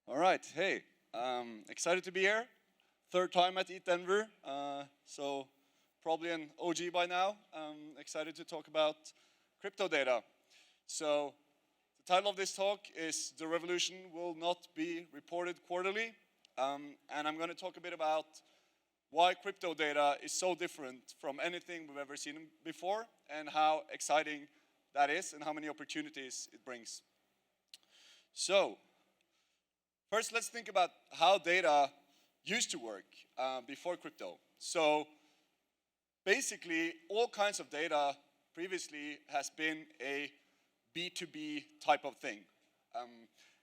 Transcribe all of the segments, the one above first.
All right, hey, excited to be here. Third time at Eat Denver, so probably an OG by now. Excited to talk about crypto data. So the title of this talk is "The Revolution Will Not Be Reported Quarterly," and I'm going to talk a bit about why crypto data is so different from anything we've ever seen before, and how exciting that is, and how many opportunities it brings. So first, let's think about how data used to work before crypto. So basically, all kinds of data previously has been a B2B type of thing.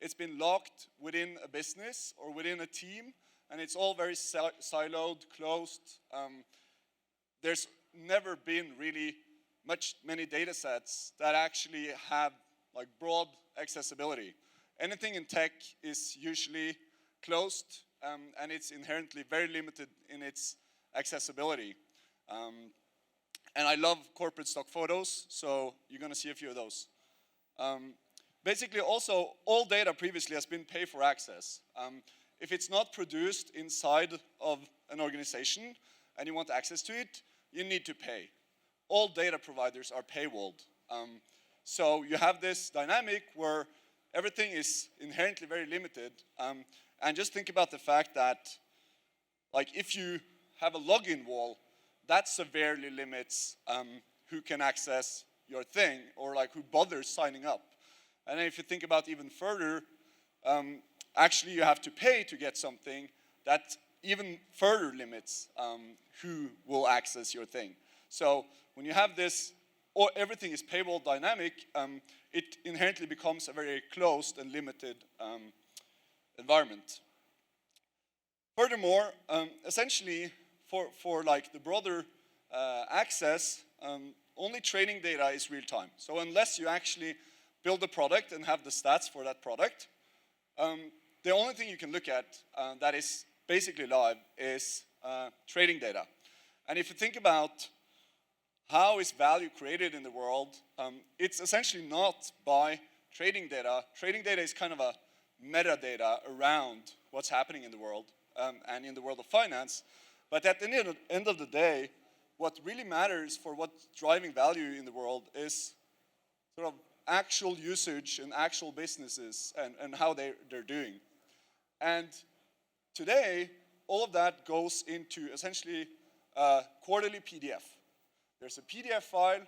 It's been locked within a business or within a team, and it's all very siloed, closed. There's never been really many data sets that actually have like broad accessibility. Anything in tech is usually closed, and it's inherently very limited in its accessibility. And I love corporate stock photos, so you're going to see a few of those. Basically, also, all data previously has been pay for access. If it's not produced inside of an organization and you want access to it, you need to pay. All data providers are paywalled. So you have this dynamic where everything is inherently very limited. And just think about the fact that, like, if you have a login wall, that severely limits who can access your thing, or like who bothers signing up. And then if you think about even further, actually you have to pay to get something that even further limits who will access your thing. So when you have this, or everything is paywall dynamic, it inherently becomes a very closed and limited environment. Furthermore, essentially, for like the broader access, only training data is real time. So unless you actually build a product and have the stats for that product, the only thing you can look at that is basically live is trading data. And if you think about how is value created in the world, it's essentially not by trading data. Trading data is kind of a metadata around what's happening in the world and in the world of finance. But at the end of the day, what really matters for what's driving value in the world is sort of actual usage and actual businesses and how they're doing. And today, all of that goes into essentially a quarterly PDF. There's a PDF file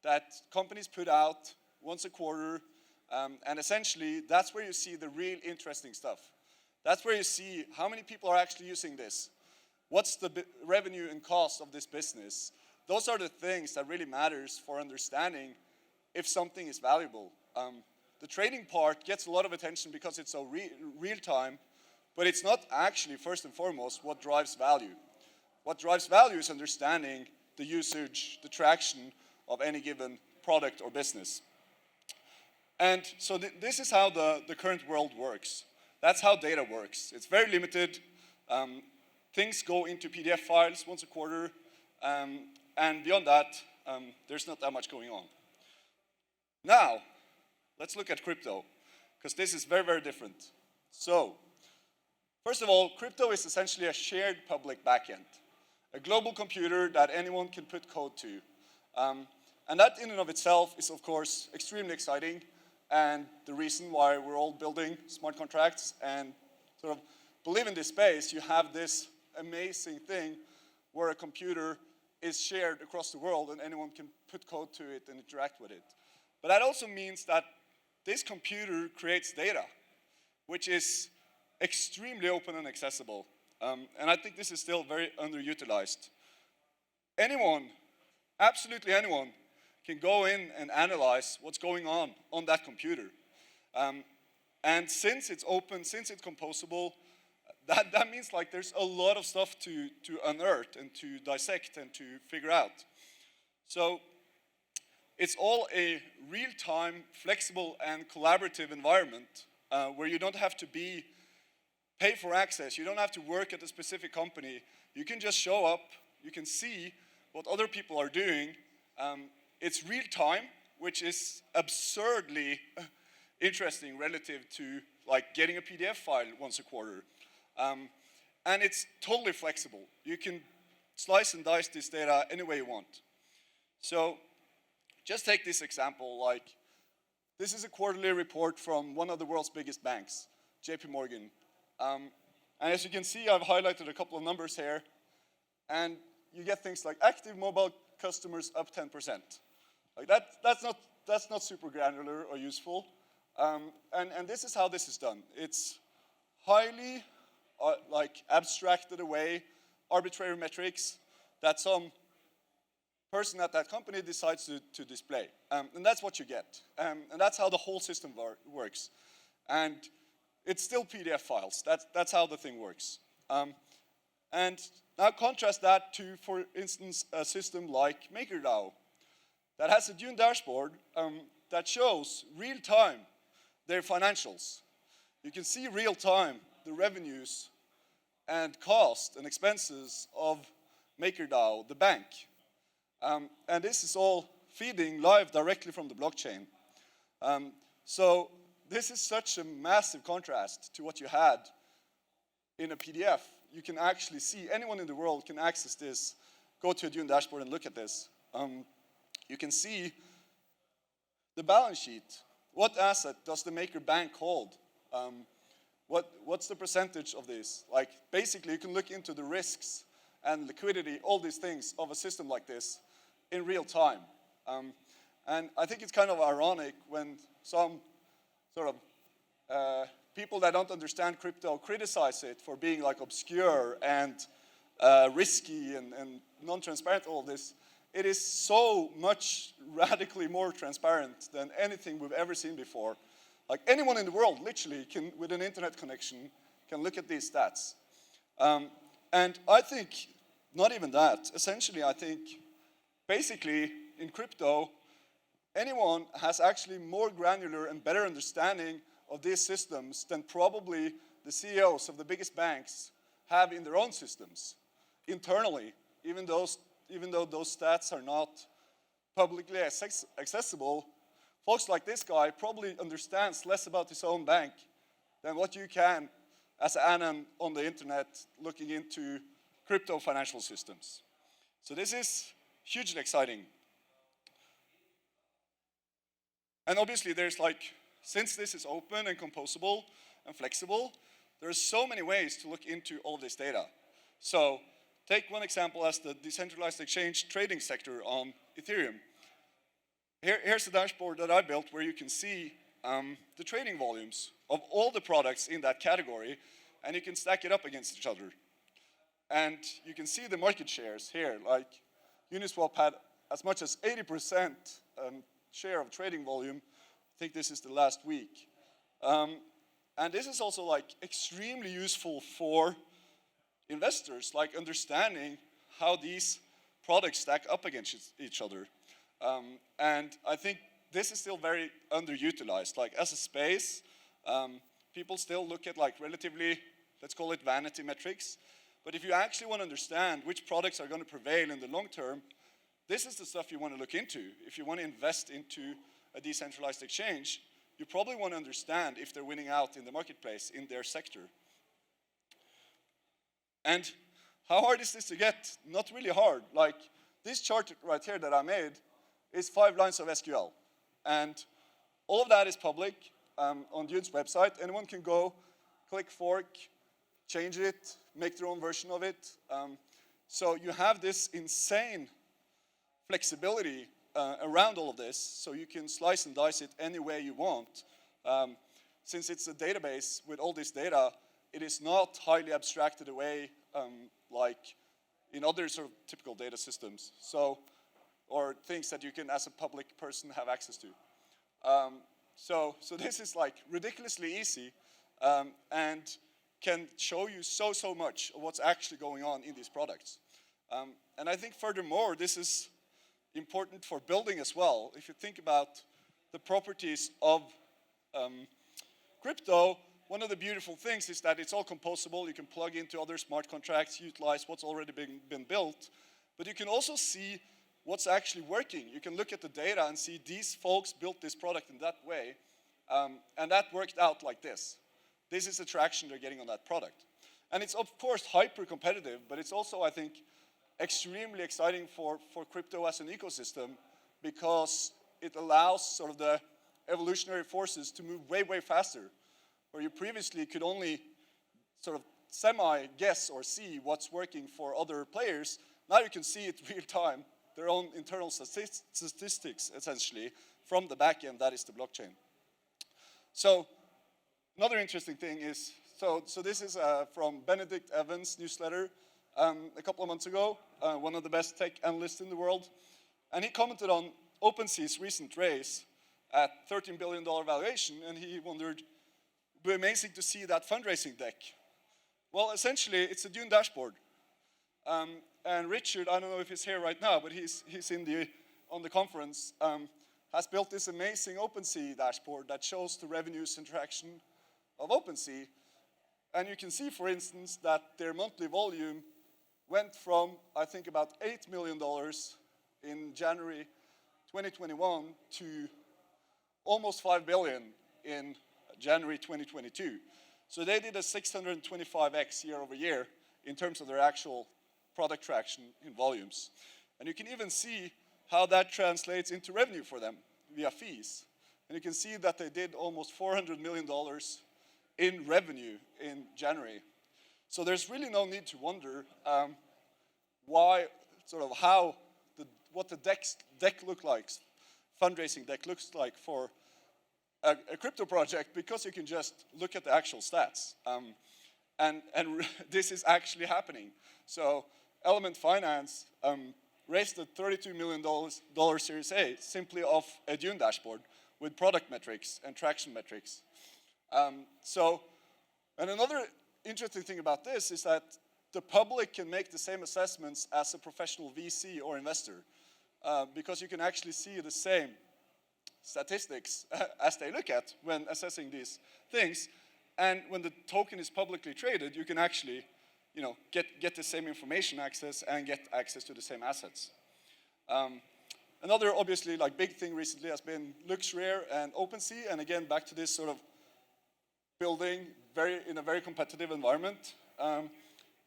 that companies put out once a quarter, and essentially that's where you see the real interesting stuff. That's where you see how many people are actually using this. What's the revenue and cost of this business? Those are the things that really matters for understanding if something is valuable. The trading part gets a lot of attention because it's so real time, but it's not actually, first and foremost, what drives value. What drives value is understanding the usage, the traction of any given product or business. And so this is how the current world works. That's how data works. It's very limited. Things go into PDF files once a quarter, and beyond that, there's not that much going on. Now, let's look at crypto, because this is very, very different. So, first of all, crypto is essentially a shared public backend, a global computer that anyone can put code to. And that in and of itself is, of course, extremely exciting, and the reason why we're all building smart contracts and sort of believe in this space. You have this amazing thing where a computer is shared across the world and anyone can put code to it and interact with it. But that also means that this computer creates data, which is extremely open and accessible. And I think this is still very underutilized. Anyone, absolutely anyone, can go in and analyze what's going on that computer. And since it's open, since it's composable, that means like there's a lot of stuff to unearth and to dissect and to figure out. So it's all a real-time, flexible, and collaborative environment where you don't have to pay for access. You don't have to work at a specific company. You can just show up. You can see what other people are doing. It's real-time, which is absurdly interesting relative to like getting a PDF file once a quarter. And it's totally flexible. You can slice and dice this data any way you want. So just take this example, like this is a quarterly report from one of the world's biggest banks, JP Morgan. And as you can see, I've highlighted a couple of numbers here. And you get things like active mobile customers up 10%. Like that's not super granular or useful. And this is how this is done. It's highly like abstracted away arbitrary metrics that some person at that company decides to display. And that's what you get. And that's how the whole system works. And it's still PDF files. That's how the thing works. And now contrast that to, for instance, a system like MakerDAO that has a Dune dashboard that shows real-time their financials. You can see real-time the revenues and cost and expenses of MakerDAO, the bank. And this is all feeding live directly from the blockchain. So this is such a massive contrast to what you had in a PDF. You can actually see, anyone in the world can access this, go to a Dune dashboard and look at this. You can see the balance sheet. What asset does the Maker Bank hold? What's the percentage of this? Like, basically, you can look into the risks and liquidity, all these things of a system like this in real time. And I think it's kind of ironic when some sort of people that don't understand crypto criticize it for being like obscure and risky and non-transparent, all this. It is so much radically more transparent than anything we've ever seen before. Like anyone in the world, literally, can, with an internet connection, can look at these stats. And I think, not even that, essentially I think, basically, in crypto, anyone has actually more granular and better understanding of these systems than probably the CEOs of the biggest banks have in their own systems, internally, even though those stats are not publicly accessible. Folks like this guy probably understands less about his own bank than what you can as an anon on the internet looking into crypto financial systems. So this is hugely exciting. And obviously there's like, since this is open and composable and flexible, there's so many ways to look into all this data. So take one example as the decentralized exchange trading sector on Ethereum. Here's the dashboard that I built where you can see the trading volumes of all the products in that category, and you can stack it up against each other. And you can see the market shares here, like Uniswap had as much as 80% share of trading volume. I think this is the last week. And this is also like extremely useful for investors, like understanding how these products stack up against each other. And I think this is still very underutilized. Like as a space, people still look at like relatively, let's call it vanity metrics. But if you actually want to understand which products are going to prevail in the long term, this is the stuff you want to look into. If you want to invest into a decentralized exchange, you probably want to understand if they're winning out in the marketplace in their sector. And how hard is this to get? Not really hard. Like this chart right here that I made is 5 lines of SQL. And all of that is public on Dune's website. Anyone can go, click fork, change it, make their own version of it. So you have this insane flexibility around all of this, so you can slice and dice it any way you want. Since it's a database with all this data, it is not highly abstracted away like in other sort of typical data systems. So, or things that you can, as a public person, have access to. So this is like ridiculously easy and can show you so much of what's actually going on in these products. And I think furthermore, this is important for building as well. If you think about the properties of crypto, one of the beautiful things is that it's all composable. You can plug into other smart contracts, utilize what's already been built. But you can also see what's actually working. You can look at the data and see these folks built this product in that way, and that worked out like this. this is the traction they're getting on that product. And it's of course hyper competitive, but it's also, I think, extremely exciting for crypto as an ecosystem, because it allows sort of the evolutionary forces to move way, way faster, where you previously could only sort of semi-guess or see what's working for other players. Now you can see it real time, their own internal statistics, essentially, from the back end, that is the blockchain. So another interesting thing is, so this is from Benedict Evans' newsletter a couple of months ago, one of the best tech analysts in the world. And he commented on OpenSea's recent raise at $13 billion valuation, and he wondered, it would be amazing to see that fundraising deck. Well, essentially, it's a Dune dashboard. And Richard, I don't know if he's here right now, but he's on the conference, has built this amazing OpenSea dashboard that shows the revenues and traction of OpenSea. And you can see, for instance, that their monthly volume went from, I think, about $8 million in January 2021 to almost $5 billion in January 2022. So they did a 625x year over year in terms of their actual product traction in volumes. And you can even see how that translates into revenue for them via fees. And you can see that they did almost $400 million in revenue in January. So there's really no need to wonder what the deck look like, fundraising deck looks like for a crypto project, because you can just look at the actual stats. And this is actually happening. So Element Finance raised a $32 million Series A simply off a Dune dashboard with product metrics and traction metrics. And another interesting thing about this is that the public can make the same assessments as a professional VC or investor, because you can actually see the same statistics as they look at when assessing these things. And when the token is publicly traded, you can actually get the same information access and get access to the same assets. Another obviously big thing recently has been LuxRare and OpenSea, and again back to this sort of building in a very competitive environment.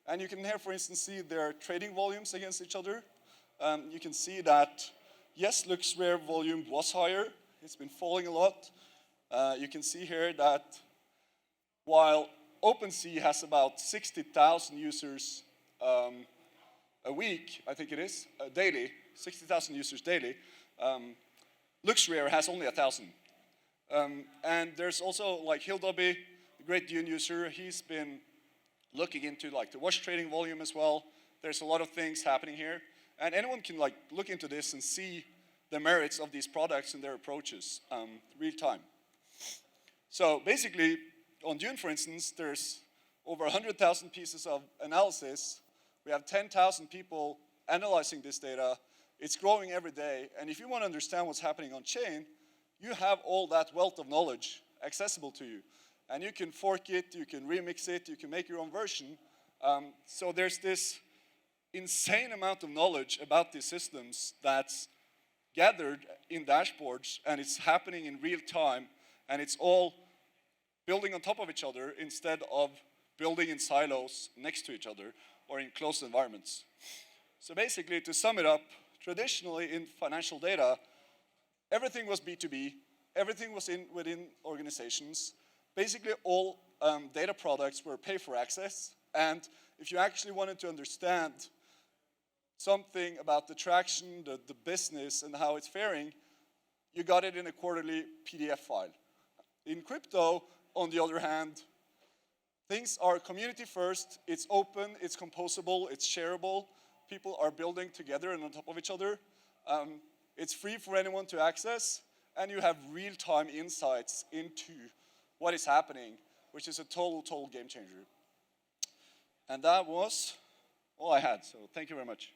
And you can here, for instance, see their trading volumes against each other. You can see that, yes, LuxRare volume was higher. It's been falling a lot. You can see here that while OpenSea has about 60,000 users a week, I think it is, daily, 60,000 users daily, LuxRare has only 1,000. And there's also Hildobby, the great Dune user. He's been looking into the wash trading volume as well. There's a lot of things happening here. And anyone can look into this and see the merits of these products and their approaches real time. So basically, on Dune, for instance, there's over 100,000 pieces of analysis. We have 10,000 people analyzing this data. It's growing every day. And if you want to understand what's happening on chain, you have all that wealth of knowledge accessible to you. And you can fork it, you can remix it, you can make your own version. So there's this insane amount of knowledge about these systems that's gathered in dashboards, and it's happening in real time, and it's all building on top of each other instead of building in silos next to each other or in closed environments. So basically, to sum it up, traditionally in financial data, everything was B2B, everything was within organizations. Basically, all data products were pay for access, and if you actually wanted to understand something about the traction, the business, and how it's faring, you got it in a quarterly PDF file. In crypto, on the other hand, things are community first, it's open, it's composable, it's shareable, people are building together and on top of each other. It's free for anyone to access, and you have real-time insights into what is happening, which is a total game changer. And that was all I had, so thank you very much.